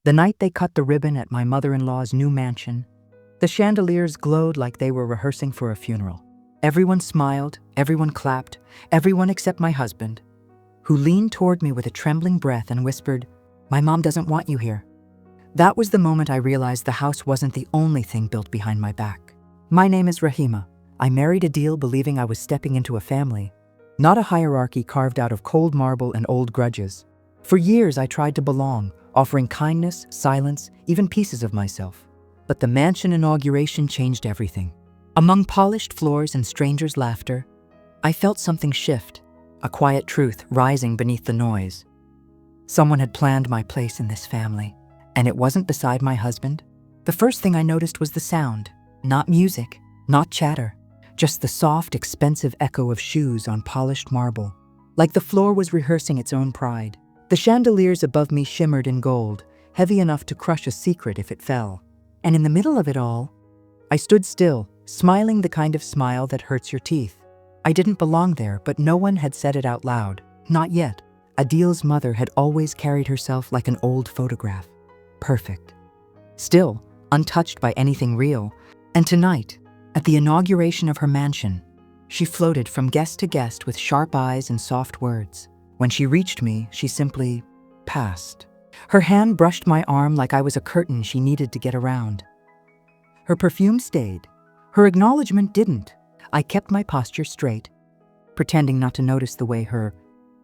The night they cut the ribbon at my mother-in-law's new mansion, the chandeliers glowed like they were rehearsing for a funeral. Everyone smiled, everyone clapped, everyone except my husband, who leaned toward me with a trembling breath and whispered, "My mom doesn't want you here." That was the moment I realized the house wasn't the only thing built behind my back. My name is Rahima. I married Adil believing I was stepping into a family, not a hierarchy carved out of cold marble and old grudges. For years I tried to belong, offering kindness, silence, even pieces of myself. But the mansion inauguration changed everything. Among polished floors and strangers' laughter, I felt something shift, a quiet truth rising beneath the noise. Someone had planned my place in this family, and it wasn't beside my husband. The first thing I noticed was the sound, not music, not chatter, just the soft, expensive echo of shoes on polished marble, like the floor was rehearsing its own pride. The chandeliers above me shimmered in gold, heavy enough to crush a secret if it fell. And in the middle of it all, I stood still, smiling the kind of smile that hurts your teeth. I didn't belong there, but no one had said it out loud. Not yet. Adil's mother had always carried herself like an old photograph. Perfect. Still, untouched by anything real. And tonight, at the inauguration of her mansion, she floated from guest to guest with sharp eyes and soft words. When she reached me, she simply passed. Her hand brushed my arm like I was a curtain she needed to get around. Her perfume stayed. Her acknowledgement didn't. I kept my posture straight, pretending not to notice the way her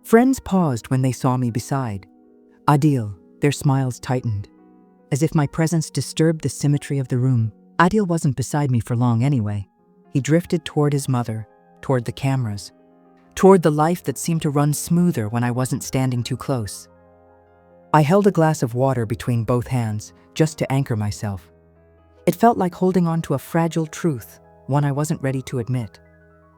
friends paused when they saw me beside Adil. Their smiles tightened, as if my presence disturbed the symmetry of the room. Adil wasn't beside me for long anyway. He drifted toward his mother, toward the cameras, toward the life that seemed to run smoother when I wasn't standing too close. I held a glass of water between both hands, just to anchor myself. It felt like holding on to a fragile truth, one I wasn't ready to admit.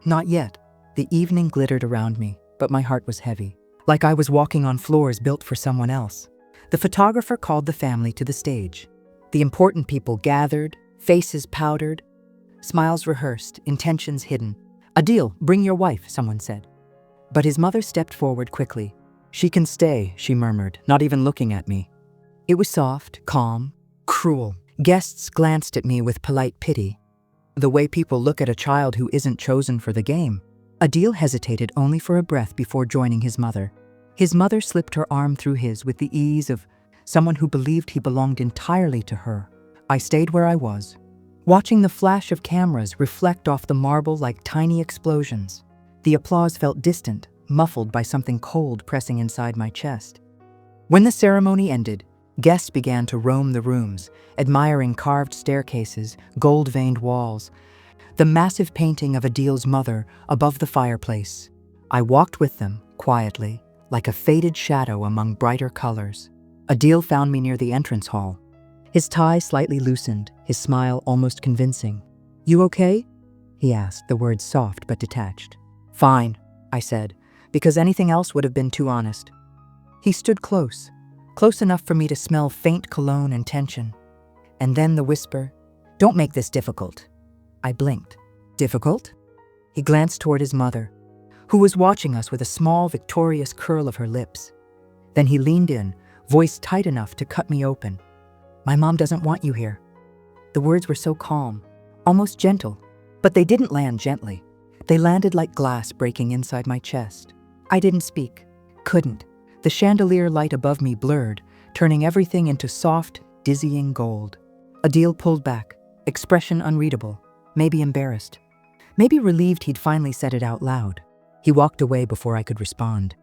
Not yet. The evening glittered around me, but my heart was heavy, like I was walking on floors built for someone else. The photographer called the family to the stage. The important people gathered, faces powdered, smiles rehearsed, intentions hidden. "Adil, bring your wife," someone said. But his mother stepped forward quickly. "She can stay," she murmured, not even looking at me. It was soft, calm, cruel. Guests glanced at me with polite pity, the way people look at a child who isn't chosen for the game. Adil hesitated only for a breath before joining his mother. His mother slipped her arm through his with the ease of someone who believed he belonged entirely to her. I stayed where I was, watching the flash of cameras reflect off the marble like tiny explosions. The applause felt distant, muffled by something cold pressing inside my chest. When the ceremony ended, guests began to roam the rooms, admiring carved staircases, gold-veined walls, the massive painting of Adil's mother above the fireplace. I walked with them, quietly, like a faded shadow among brighter colors. Adil found me near the entrance hall. His tie slightly loosened, his smile almost convincing. "You okay?" he asked, the words soft but detached. "Fine," I said, because anything else would have been too honest. He stood close enough for me to smell faint cologne and tension. And then the whisper, "Don't make this difficult." I blinked. "Difficult?" He glanced toward his mother, who was watching us with a small, victorious curl of her lips. Then he leaned in, voice tight enough to cut me open. "My mom doesn't want you here." The words were so calm, almost gentle, but they didn't land gently. They landed like glass breaking inside my chest. I didn't speak. Couldn't. The chandelier light above me blurred, turning everything into soft, dizzying gold. Adil pulled back, expression unreadable, maybe embarrassed, maybe relieved he'd finally said it out loud. He walked away before I could respond.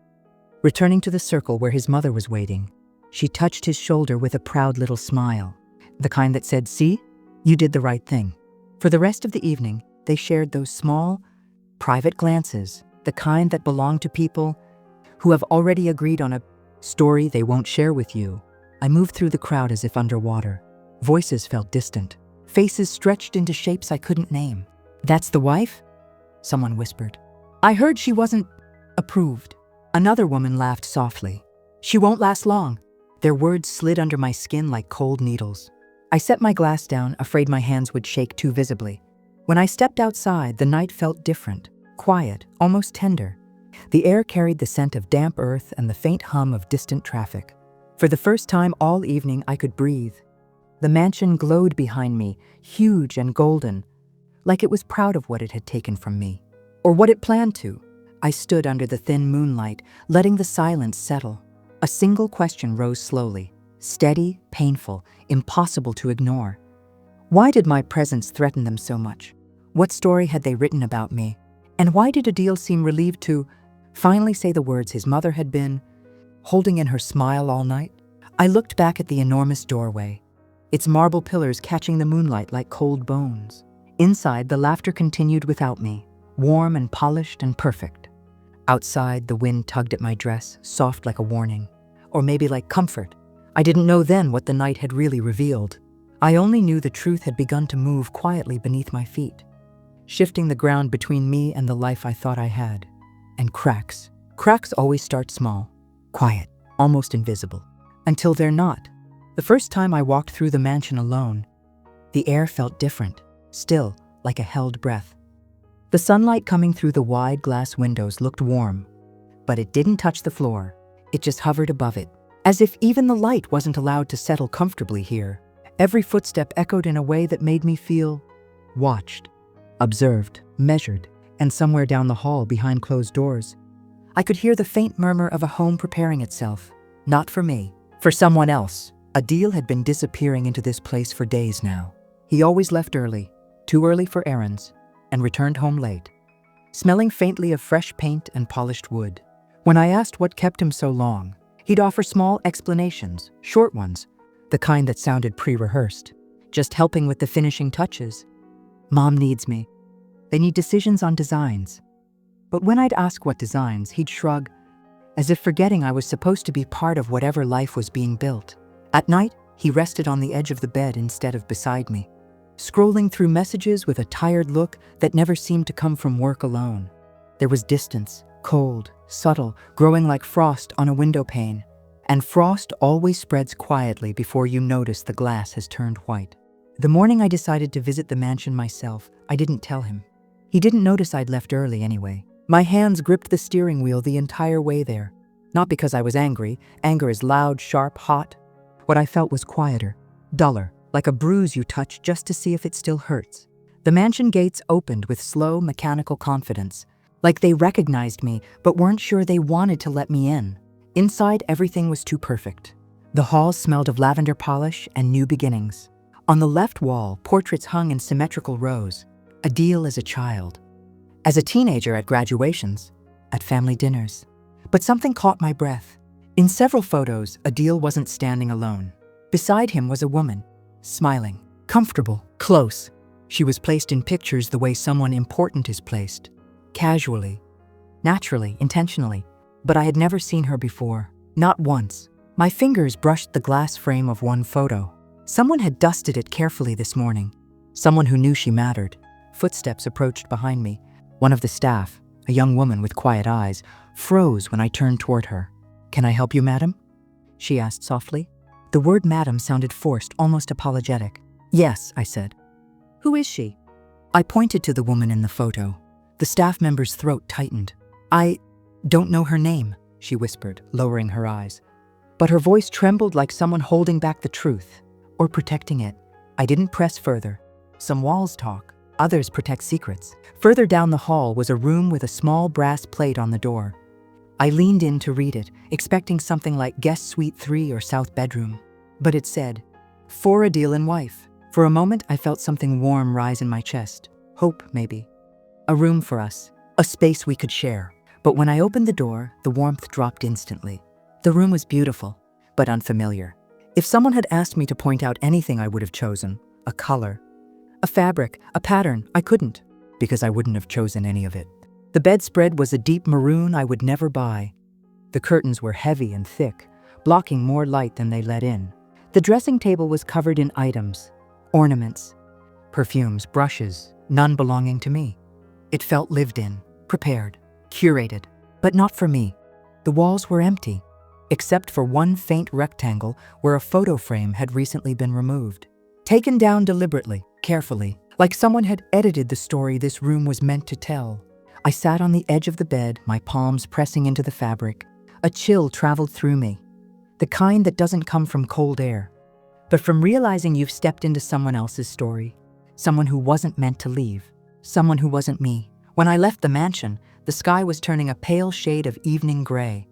Returning to the circle where his mother was waiting, she touched his shoulder with a proud little smile, the kind that said, "See, you did the right thing." For the rest of the evening, they shared those small, private glances, the kind that belong to people who have already agreed on a story they won't share with you. I moved through the crowd as if underwater. Voices felt distant. Faces stretched into shapes I couldn't name. "That's the wife?" someone whispered. "I heard she wasn't approved." Another woman laughed softly. "She won't last long." Their words slid under my skin like cold needles. I set my glass down, afraid my hands would shake too visibly. When I stepped outside, the night felt different, quiet, almost tender. The air carried the scent of damp earth and the faint hum of distant traffic. For the first time all evening, I could breathe. The mansion glowed behind me, huge and golden, like it was proud of what it had taken from me, or what it planned to. I stood under the thin moonlight, letting the silence settle. A single question rose slowly, steady, painful, impossible to ignore. Why did my presence threaten them so much? What story had they written about me? And why did Adil seem relieved to finally say the words his mother had been holding in her smile all night? I looked back at the enormous doorway, its marble pillars catching the moonlight like cold bones. Inside, the laughter continued without me, warm and polished and perfect. Outside, the wind tugged at my dress, soft like a warning, or maybe like comfort. I didn't know then what the night had really revealed. I only knew the truth had begun to move quietly beneath my feet, shifting the ground between me and the life I thought I had. And cracks. Cracks always start small, quiet, almost invisible, until they're not. The first time I walked through the mansion alone, the air felt different, still, like a held breath. The sunlight coming through the wide glass windows looked warm, but it didn't touch the floor. It just hovered above it, as if even the light wasn't allowed to settle comfortably here. Every footstep echoed in a way that made me feel watched, observed, measured, and somewhere down the hall behind closed doors, I could hear the faint murmur of a home preparing itself. Not for me, for someone else. Adil had been disappearing into this place for days now. He always left early, too early for errands, and returned home late, smelling faintly of fresh paint and polished wood. When I asked what kept him so long, he'd offer small explanations, short ones, the kind that sounded pre-rehearsed, just helping with the finishing touches. Mom needs me. They need decisions on designs. But when I'd ask what designs, he'd shrug, as if forgetting I was supposed to be part of whatever life was being built. At night, he rested on the edge of the bed instead of beside me, scrolling through messages with a tired look that never seemed to come from work alone. There was distance, cold, subtle, growing like frost on a window pane. And frost always spreads quietly before you notice the glass has turned white. The morning I decided to visit the mansion myself, I didn't tell him. He didn't notice I'd left early anyway. My hands gripped the steering wheel the entire way there. Not because I was angry. Anger is loud, sharp, hot. What I felt was quieter, duller, like a bruise you touch just to see if it still hurts. The mansion gates opened with slow, mechanical confidence, like they recognized me but weren't sure they wanted to let me in. Inside, everything was too perfect. The hall smelled of lavender polish and new beginnings. On the left wall, portraits hung in symmetrical rows. Adil as a child, as a teenager at graduations, at family dinners. But something caught my breath. In several photos, Adil wasn't standing alone. Beside him was a woman, smiling, comfortable, close. She was placed in pictures the way someone important is placed, casually, naturally, intentionally. But I had never seen her before, not once. My fingers brushed the glass frame of one photo. Someone had dusted it carefully this morning. Someone who knew she mattered. Footsteps approached behind me. One of the staff, a young woman with quiet eyes, froze when I turned toward her. "Can I help you, madam?" she asked softly. The word madam sounded forced, almost apologetic. "Yes," I said. "Who is she?" I pointed to the woman in the photo. The staff member's throat tightened. "I don't know her name," she whispered, lowering her eyes. But her voice trembled like someone holding back the truth, or protecting it. I didn't press further. Some walls talk, others protect secrets. Further down the hall was a room with a small brass plate on the door. I leaned in to read it, expecting something like Guest Suite 3 or South Bedroom. But it said, "For Adil and wife." For a moment, I felt something warm rise in my chest. Hope, maybe. A room for us, a space we could share. But when I opened the door, the warmth dropped instantly. The room was beautiful, but unfamiliar. If someone had asked me to point out anything I would have chosen, a color, a fabric, a pattern, I couldn't, because I wouldn't have chosen any of it. The bedspread was a deep maroon I would never buy. The curtains were heavy and thick, blocking more light than they let in. The dressing table was covered in items, ornaments, perfumes, brushes, none belonging to me. It felt lived in, prepared, curated, but not for me. The walls were empty, except for one faint rectangle where a photo frame had recently been removed. Taken down deliberately, carefully, like someone had edited the story this room was meant to tell. I sat on the edge of the bed, my palms pressing into the fabric. A chill traveled through me. the kind that doesn't come from cold air, but from realizing you've stepped into someone else's story, someone who wasn't meant to leave, someone who wasn't me. When I left the mansion, the sky was turning a pale shade of evening gray.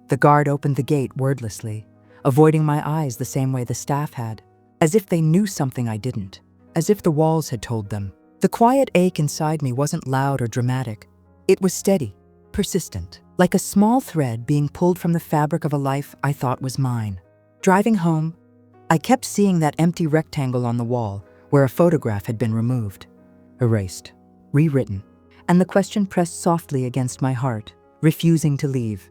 The guard opened the gate wordlessly, avoiding my eyes the same way the staff had, as if they knew something I didn't, as if the walls had told them. The quiet ache inside me wasn't loud or dramatic. It was steady, persistent, like a small thread being pulled from the fabric of a life I thought was mine. Driving home, I kept seeing that empty rectangle on the wall where a photograph had been removed, erased, rewritten, and the question pressed softly against my heart, refusing to leave.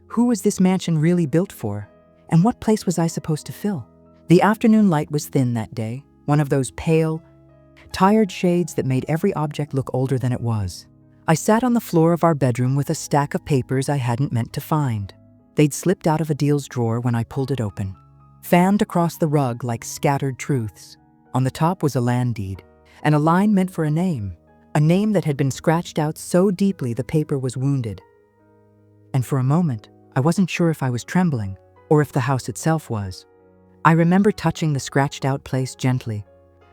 Who was this mansion really built for? And what place was I supposed to fill? The afternoon light was thin that day, one of those pale, tired shades that made every object look older than it was. I sat on the floor of our bedroom with a stack of papers I hadn't meant to find. They'd slipped out of Adil's drawer when I pulled it open, fanned across the rug like scattered truths. On the top was a land deed, and a line meant for a name that had been scratched out so deeply the paper was wounded. And for a moment, I wasn't sure if I was trembling or if the house itself was. I remember touching the scratched out place gently,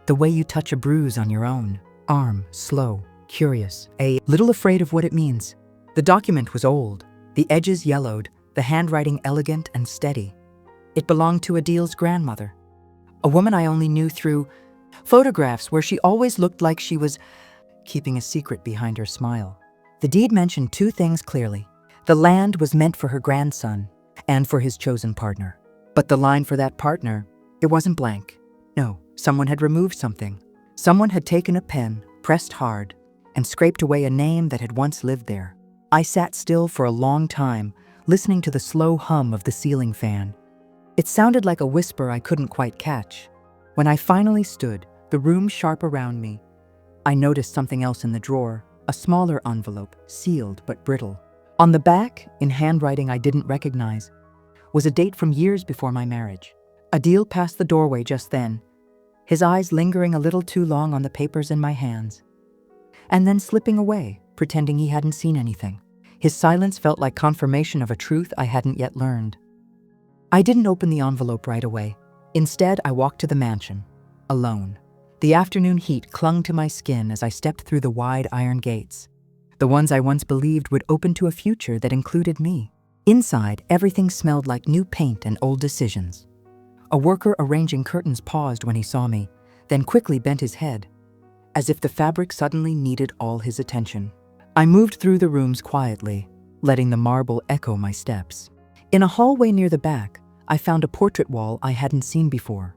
the way you touch a bruise on your own arm, slow, curious, a little afraid of what it means. The document was old, the edges yellowed, the handwriting elegant and steady. It belonged to Adil's grandmother, a woman I only knew through photographs where she always looked like she was keeping a secret behind her smile. The deed mentioned two things clearly. The land was meant for her grandson and for his chosen partner. But the line for that partner, it wasn't blank. No, someone had removed something. Someone had taken a pen, pressed hard, and scraped away a name that had once lived there. I sat still for a long time, listening to the slow hum of the ceiling fan. It sounded like a whisper I couldn't quite catch. When I finally stood, the room sharp around me, I noticed something else in the drawer, a smaller envelope, sealed but brittle. On the back, in handwriting I didn't recognize, was a date from years before my marriage. Adil passed the doorway just then, his eyes lingering a little too long on the papers in my hands, and then slipping away, pretending he hadn't seen anything. His silence felt like confirmation of a truth I hadn't yet learned. I didn't open the envelope right away. Instead, I walked to the mansion, alone. The afternoon heat clung to my skin as I stepped through the wide iron gates, the ones I once believed would open to a future that included me. Inside, everything smelled like new paint and old decisions. A worker arranging curtains paused when he saw me, then quickly bent his head, as if the fabric suddenly needed all his attention. I moved through the rooms quietly, letting the marble echo my steps. In a hallway near the back, I found a portrait wall I hadn't seen before.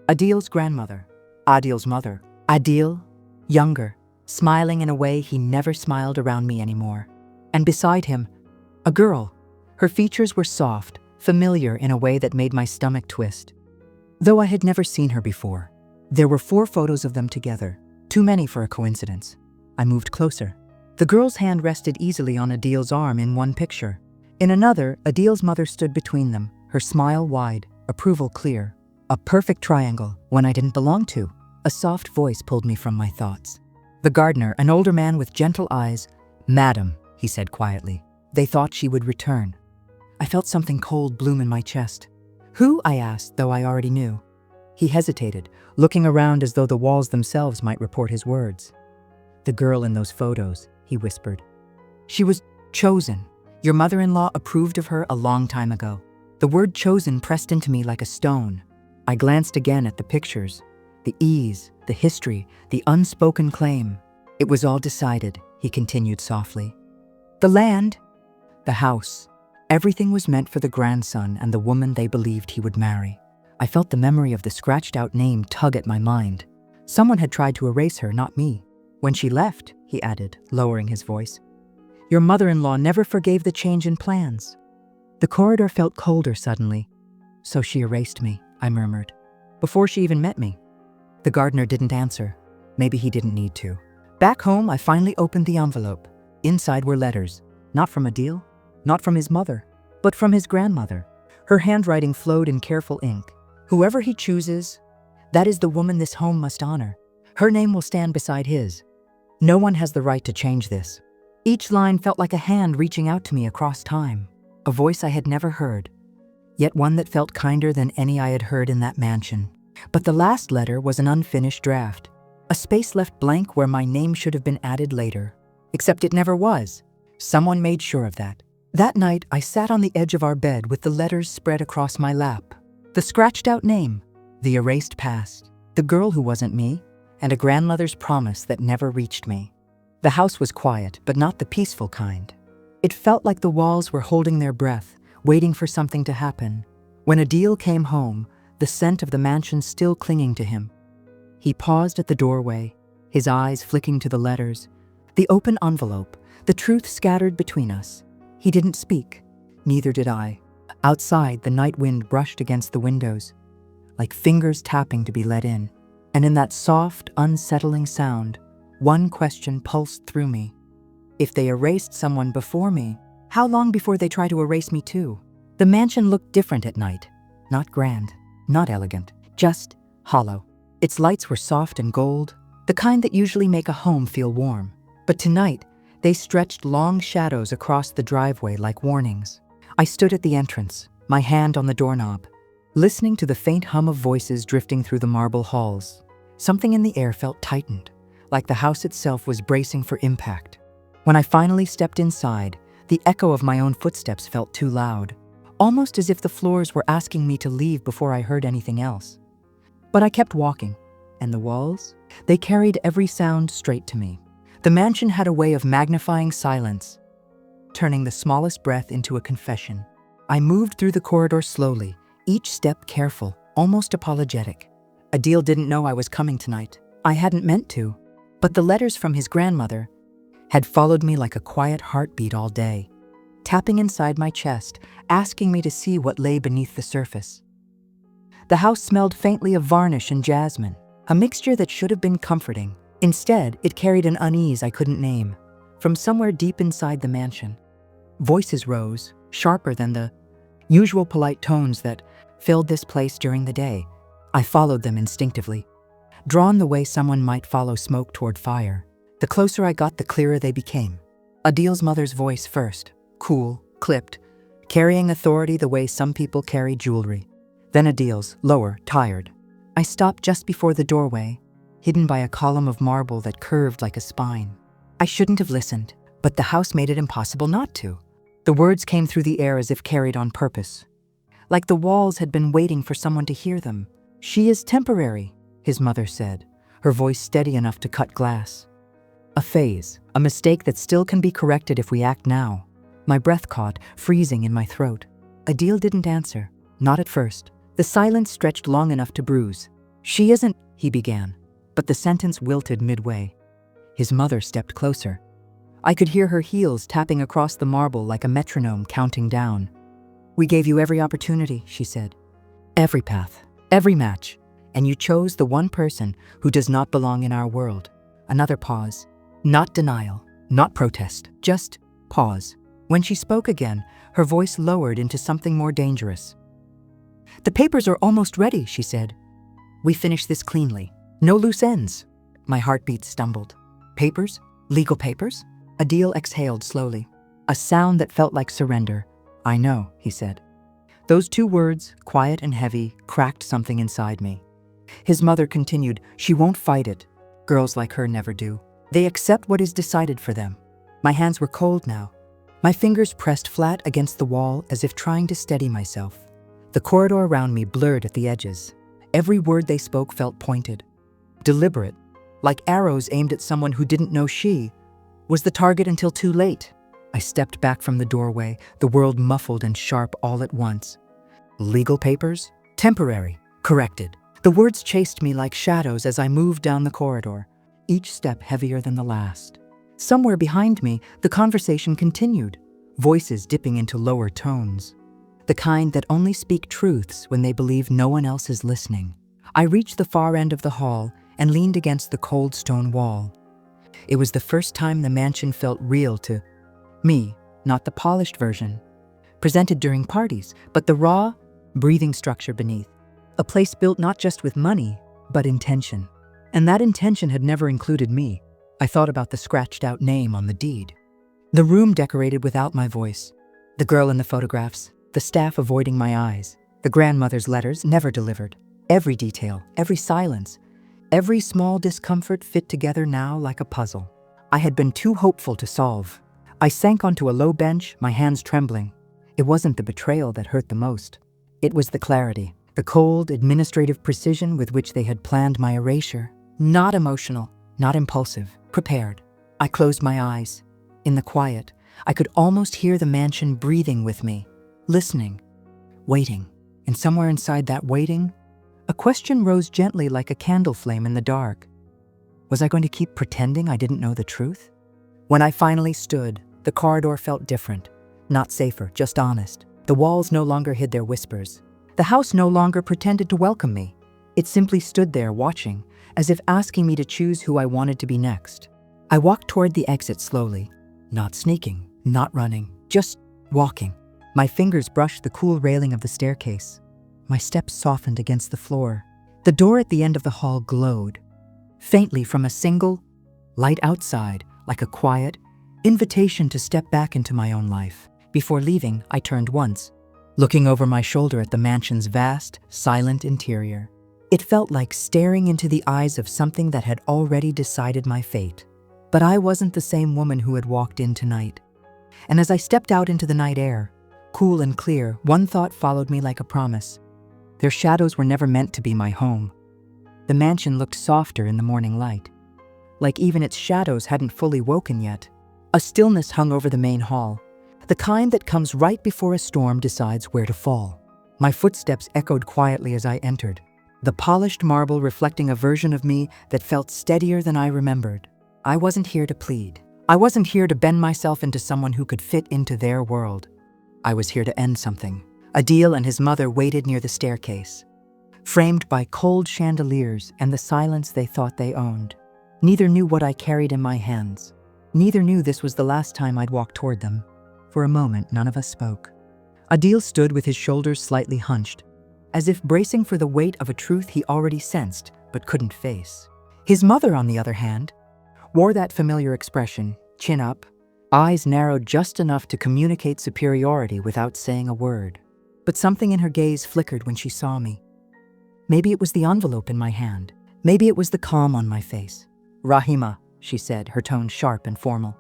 Adil's grandmother, Adil's mother, Adil, younger, smiling in a way he never smiled around me anymore. And beside him, a girl. Her features were soft, familiar in a way that made my stomach twist. Though I had never seen her before. There were 4 photos of them together, too many for a coincidence. I moved closer. The girl's hand rested easily on Adil's arm in one picture. In another, Adil's mother stood between them, her smile wide, approval clear. A perfect triangle, one I didn't belong to. A soft voice pulled me from my thoughts. The gardener, an older man with gentle eyes, "Madam," he said quietly. They thought she would return. I felt something cold bloom in my chest. "Who?" I asked, though I already knew. He hesitated, looking around as though the walls themselves might report his words. "The girl in those photos," he whispered. "She was chosen. Your mother-in-law approved of her a long time ago." The word chosen pressed into me like a stone. I glanced again at the pictures, the ease, the history, the unspoken claim. "It was all decided," he continued softly. "The land, the house, everything was meant for the grandson and the woman they believed he would marry." I felt the memory of the scratched-out name tug at my mind. Someone had tried to erase her, not me. "When she left," he added, lowering his voice, "your mother-in-law never forgave the change in plans." The corridor felt colder suddenly. "So she erased me," I murmured, "before she even met me." The gardener didn't answer. Maybe he didn't need to. Back home, I finally opened the envelope. Inside were letters, not from Adil, not from his mother, but from his grandmother. Her handwriting flowed in careful ink. "Whoever he chooses, that is the woman this home must honor. Her name will stand beside his. No one has the right to change this." Each line felt like a hand reaching out to me across time, a voice I had never heard, yet one that felt kinder than any I had heard in that mansion. But the last letter was an unfinished draft, a space left blank where my name should have been added later. Except it never was. Someone made sure of that. That night, I sat on the edge of our bed with the letters spread across my lap. The scratched out name, the erased past, the girl who wasn't me, and a grandmother's promise that never reached me. The house was quiet, but not the peaceful kind. It felt like the walls were holding their breath, waiting for something to happen. When Adil came home, the scent of the mansion still clinging to him. He paused at the doorway, his eyes flicking to the letters, the open envelope, the truth scattered between us. He didn't speak, neither did I. Outside, the night wind brushed against the windows, like fingers tapping to be let in. And in that soft, unsettling sound, one question pulsed through me. If they erased someone before me, how long before they try to erase me too? The mansion looked different at night. Not grand, not elegant, just hollow. Its lights were soft and gold, the kind that usually make a home feel warm. But tonight, they stretched long shadows across the driveway like warnings. I stood at the entrance, my hand on the doorknob, listening to the faint hum of voices drifting through the marble halls. Something in the air felt tightened, like the house itself was bracing for impact. When I finally stepped inside, the echo of my own footsteps felt too loud, almost as if the floors were asking me to leave before I heard anything else. But I kept walking, and the walls? They carried every sound straight to me. The mansion had a way of magnifying silence, turning the smallest breath into a confession. I moved through the corridor slowly, each step careful, almost apologetic. Adil didn't know I was coming tonight. I hadn't meant to. But the letters from his grandmother had followed me like a quiet heartbeat all day, tapping inside my chest, asking me to see what lay beneath the surface. The house smelled faintly of varnish and jasmine, a mixture that should have been comforting. Instead, it carried an unease I couldn't name, from somewhere deep inside the mansion. Voices rose, sharper than the usual polite tones that filled this place during the day. I followed them instinctively, drawn the way someone might follow smoke toward fire. The closer I got, the clearer they became. Adil's mother's voice first, cool, clipped, carrying authority the way some people carry jewelry. Then Adil's, lower, tired. I stopped just before the doorway, hidden by a column of marble that curved like a spine. I shouldn't have listened, but the house made it impossible not to. The words came through the air as if carried on purpose, like the walls had been waiting for someone to hear them. "She is temporary," his mother said, her voice steady enough to cut glass. A phase, a mistake that still can be corrected if we act now. My breath caught, freezing in my throat. Adil didn't answer, not at first. The silence stretched long enough to bruise. "She isn't," he began, but the sentence wilted midway. His mother stepped closer. I could hear her heels tapping across the marble like a metronome counting down. "We gave you every opportunity," she said. "Every path, every match, and you chose the one person who does not belong in our world." Another pause. Not denial, not protest, just pause. When she spoke again, her voice lowered into something more dangerous. "The papers are almost ready," she said. "We finish this cleanly. No loose ends." My heartbeat stumbled. "Papers? Legal papers?" Adil exhaled slowly, a sound that felt like surrender. "I know," he said. Those two words, quiet and heavy, cracked something inside me. His mother continued, "She won't fight it. Girls like her never do. They accept what is decided for them." My hands were cold now. My fingers pressed flat against the wall as if trying to steady myself. The corridor around me blurred at the edges. Every word they spoke felt pointed, deliberate, like arrows aimed at someone who didn't know she was the target until too late. I stepped back from the doorway, the world muffled and sharp all at once. "Legal papers? Temporary. Corrected." The words chased me like shadows as I moved down the corridor, each step heavier than the last. Somewhere behind me, the conversation continued, voices dipping into lower tones, the kind that only speak truths when they believe no one else is listening. I reached the far end of the hall and leaned against the cold stone wall. It was the first time the mansion felt real to me, not the polished version, presented during parties, but the raw, breathing structure beneath. A place built not just with money, but intention. And that intention had never included me. I thought about the scratched-out name on the deed. The room decorated without my voice. The girl in the photographs, the staff avoiding my eyes, the grandmother's letters never delivered. Every detail, every silence, every small discomfort fit together now like a puzzle. I had been too hopeful to solve. I sank onto a low bench, my hands trembling. It wasn't the betrayal that hurt the most. It was the clarity, the cold, administrative precision with which they had planned my erasure. Not emotional, not impulsive, prepared. I closed my eyes. In the quiet, I could almost hear the mansion breathing with me, listening, waiting. And somewhere inside that waiting, a question rose gently like a candle flame in the dark. Was I going to keep pretending I didn't know the truth? When I finally stood, the corridor felt different. Not safer, just honest. The walls no longer hid their whispers. The house no longer pretended to welcome me. It simply stood there watching, as if asking me to choose who I wanted to be next. I walked toward the exit slowly, not sneaking, not running, just walking. My fingers brushed the cool railing of the staircase. My steps softened against the floor. The door at the end of the hall glowed, faintly from a single light outside, like a quiet invitation to step back into my own life. Before leaving, I turned once, looking over my shoulder at the mansion's vast, silent interior. It felt like staring into the eyes of something that had already decided my fate. But I wasn't the same woman who had walked in tonight. And as I stepped out into the night air, cool and clear, one thought followed me like a promise. Their shadows were never meant to be my home. The mansion looked softer in the morning light, like even its shadows hadn't fully woken yet. A stillness hung over the main hall, the kind that comes right before a storm decides where to fall. My footsteps echoed quietly as I entered, the polished marble reflecting a version of me that felt steadier than I remembered. I wasn't here to plead. I wasn't here to bend myself into someone who could fit into their world. I was here to end something. Adil and his mother waited near the staircase, framed by cold chandeliers and the silence they thought they owned. Neither knew what I carried in my hands. Neither knew this was the last time I'd walk toward them. For a moment, none of us spoke. Adil stood with his shoulders slightly hunched, as if bracing for the weight of a truth he already sensed but couldn't face. His mother, on the other hand, wore that familiar expression, chin up, eyes narrowed just enough to communicate superiority without saying a word. But something in her gaze flickered when she saw me. Maybe it was the envelope in my hand. Maybe it was the calm on my face. "Rahima," she said, her tone sharp and formal.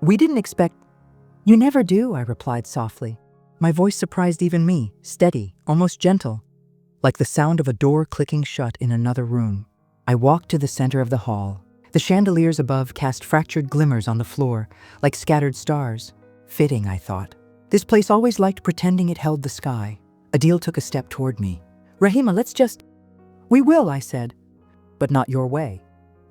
"We didn't expect—" "You never do," I replied softly. My voice surprised even me, steady, almost gentle, like the sound of a door clicking shut in another room. I walked to the center of the hall. The chandeliers above cast fractured glimmers on the floor, like scattered stars. Fitting, I thought. This place always liked pretending it held the sky. Adil took a step toward me. "Rahima, let's just—" "We will," I said, "but not your way."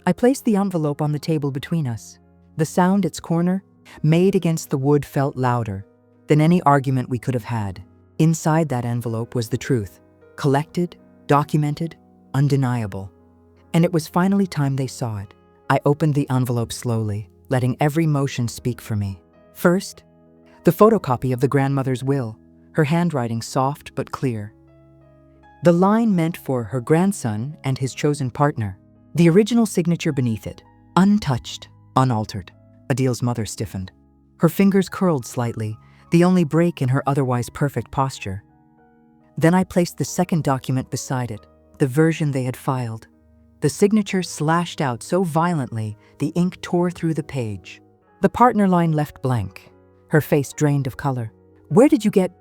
I placed the envelope on the table between us. The sound its corner made against the wood felt louder than any argument we could have had. Inside that envelope was the truth, collected, documented, undeniable. And it was finally time they saw it. I opened the envelope slowly, letting every motion speak for me. First, the photocopy of the grandmother's will, her handwriting soft but clear. The line meant for her grandson and his chosen partner. The original signature beneath it, untouched, unaltered. Adil's mother stiffened. Her fingers curled slightly, the only break in her otherwise perfect posture. Then I placed the second document beside it, the version they had filed. The signature slashed out so violently, the ink tore through the page. The partner line left blank, her face drained of color. "Where did you get—"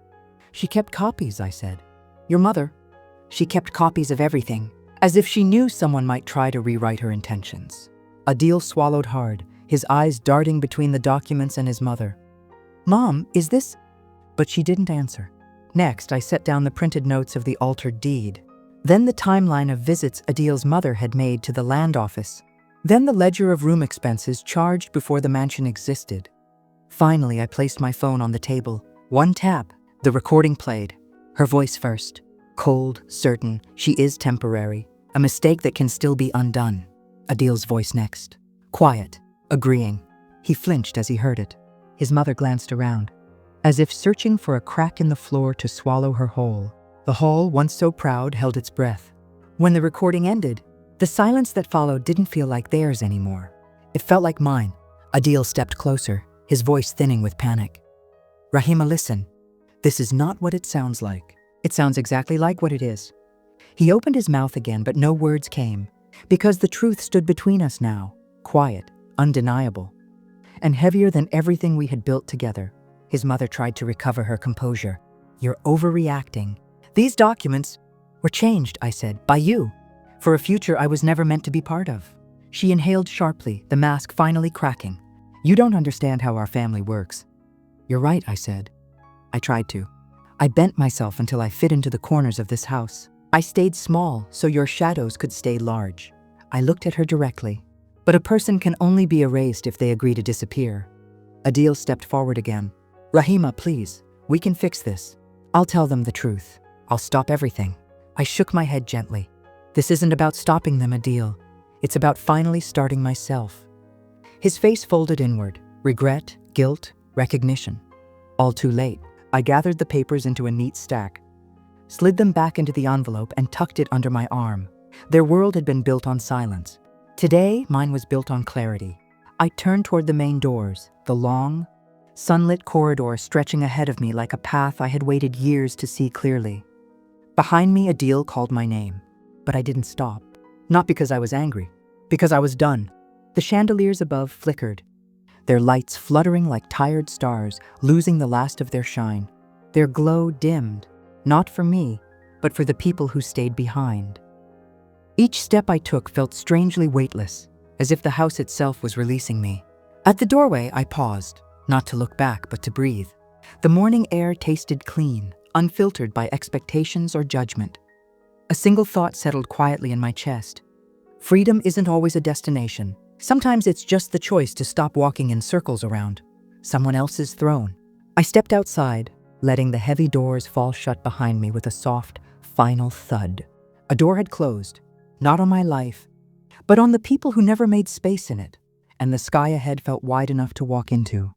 "She kept copies," I said. "Your mother? She kept copies of everything, as if she knew someone might try to rewrite her intentions." Adil swallowed hard, his eyes darting between the documents and his mother. "Mom, is this—" But she didn't answer. Next, I set down the printed notes of the altered deed. Then the timeline of visits Adil's mother had made to the land office. Then the ledger of room expenses charged before the mansion existed. Finally, I placed my phone on the table. One tap. The recording played. Her voice first. Cold, certain, she is temporary. A mistake that can still be undone. Adil's voice next. Quiet, agreeing. He flinched as he heard it. His mother glanced around, as if searching for a crack in the floor to swallow her whole. The hall, once so proud, held its breath. When the recording ended, the silence that followed didn't feel like theirs anymore. It felt like mine. Adil stepped closer, his voice thinning with panic. "Rahima, listen. This is not what it sounds like. It sounds exactly like what it is. He opened his mouth again, but no words came, because the truth stood between us now, quiet, undeniable, and heavier than everything we had built together. His mother tried to recover her composure. You're overreacting. These documents were changed, I said, by you, for a future I was never meant to be part of. She inhaled sharply, the mask finally cracking. You don't understand how our family works. You're right, I said. I tried to. I bent myself until I fit into the corners of this house. I stayed small so your shadows could stay large. I looked at her directly. But a person can only be erased if they agree to disappear. Adil stepped forward again. Rahima, please, we can fix this. I'll tell them the truth. I'll stop everything. I shook my head gently. This isn't about stopping them, Adil. It's about finally starting myself. His face folded inward. Regret, guilt, recognition. All too late. I gathered the papers into a neat stack, slid them back into the envelope and tucked it under my arm. Their world had been built on silence. Today, mine was built on clarity. I turned toward the main doors, the long, sunlit corridor stretching ahead of me like a path I had waited years to see clearly. Behind me, Adil called my name, but I didn't stop. Not because I was angry, because I was done. The chandeliers above flickered, their lights fluttering like tired stars, losing the last of their shine. Their glow dimmed, not for me, but for the people who stayed behind. Each step I took felt strangely weightless, as if the house itself was releasing me. At the doorway, I paused, not to look back, but to breathe. The morning air tasted clean, unfiltered by expectations or judgment. A single thought settled quietly in my chest. Freedom isn't always a destination. Sometimes it's just the choice to stop walking in circles around someone else's throne. I stepped outside, letting the heavy doors fall shut behind me with a soft, final thud. A door had closed, not on my life, but on the people who never made space in it, and the sky ahead felt wide enough to walk into.